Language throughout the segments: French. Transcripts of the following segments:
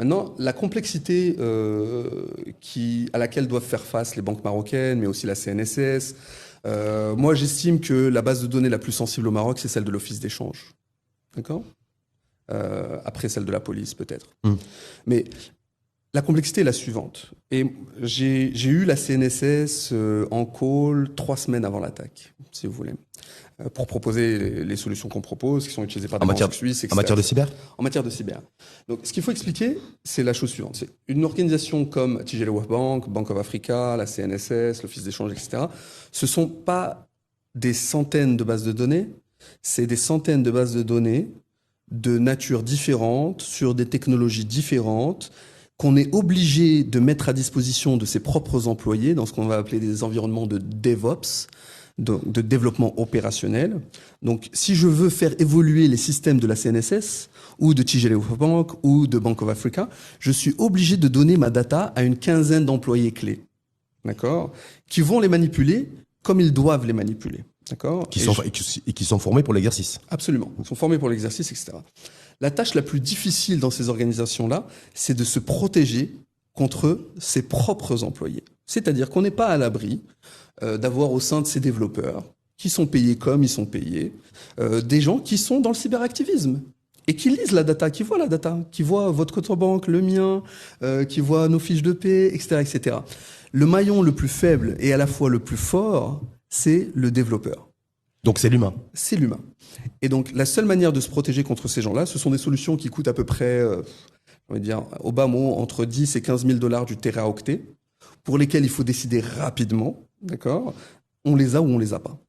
Maintenant, la complexité à laquelle doivent faire face les banques marocaines, mais aussi la CNSS, moi j'estime que la base de données la plus sensible au Maroc, c'est celle de l'Office d'échange. D'accord? Après celle de la police, peut-être. Mais la complexité est la suivante. Et j'ai eu la CNSS en call 3 semaines avant l'attaque, si vous voulez, pour proposer les solutions qu'on propose, qui sont utilisées par des banques suisses, etc. En matière de cyber? En matière de cyber. Donc, ce qu'il faut expliquer, c'est la chose suivante. C'est une organisation comme Tijela Wahb Bank, Bank of Africa, la CNSS, l'Office d'échange, etc. Ce sont pas des centaines de bases de données, c'est des centaines de bases de données de nature différente, sur des technologies différentes, qu'on est obligé de mettre à disposition de ses propres employés dans ce qu'on va appeler des environnements de DevOps, de développement opérationnel. Donc, si je veux faire évoluer les systèmes de la CNSS ou de Tijela Wahb Bank ou de Bank of Africa, je suis obligé de donner ma data à une quinzaine d'employés clés, d'accord, qui vont les manipuler comme ils doivent les manipuler, d'accord, et qui sont formés pour l'exercice. Absolument, ils sont formés pour l'exercice, etc. La tâche la plus difficile dans ces organisations-là, c'est de se protéger contre ses propres employés. C'est-à-dire qu'on n'est pas à l'abri d'avoir au sein de ces développeurs, qui sont payés comme ils sont payés, des gens qui sont dans le cyberactivisme et qui lisent la data, qui voient la data, qui voient votre compte en banque, le mien, qui voient nos fiches de paie, etc., etc. Le maillon le plus faible et à la fois le plus fort, c'est le développeur. Donc c'est l'humain. C'est l'humain. Et donc la seule manière de se protéger contre ces gens-là, ce sont des solutions qui coûtent à peu près, on va dire, au bas mot, entre 10 et 15 000 $ du téraoctet, pour lesquels il faut décider rapidement, d'accord? On les a ou on les a pas.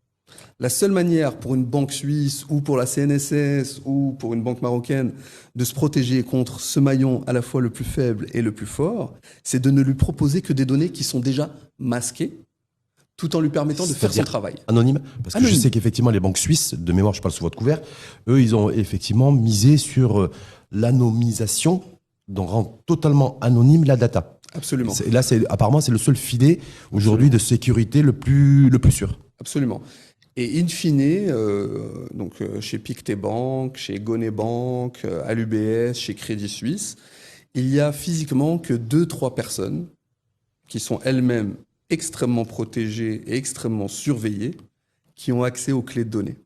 La seule manière pour une banque suisse ou pour la CNSS ou pour une banque marocaine de se protéger contre ce maillon à la fois le plus faible et le plus fort, c'est de ne lui proposer que des données qui sont déjà masquées, tout en lui permettant de faire son travail. Anonyme? Parce que je sais qu'effectivement, les banques suisses, de mémoire, je parle sous votre couvert, eux, ils ont effectivement misé sur l'anonymisation, donc rendre totalement anonyme la data. Absolument. Là, apparemment, c'est le seul filet aujourd'hui de sécurité le plus sûr. Absolument. Et in fine, chez Pictet Bank, chez Goné Bank, à l'UBS, chez Crédit Suisse, il y a physiquement que 2-3 personnes qui sont elles-mêmes extrêmement protégées et extrêmement surveillées, qui ont accès aux clés de données.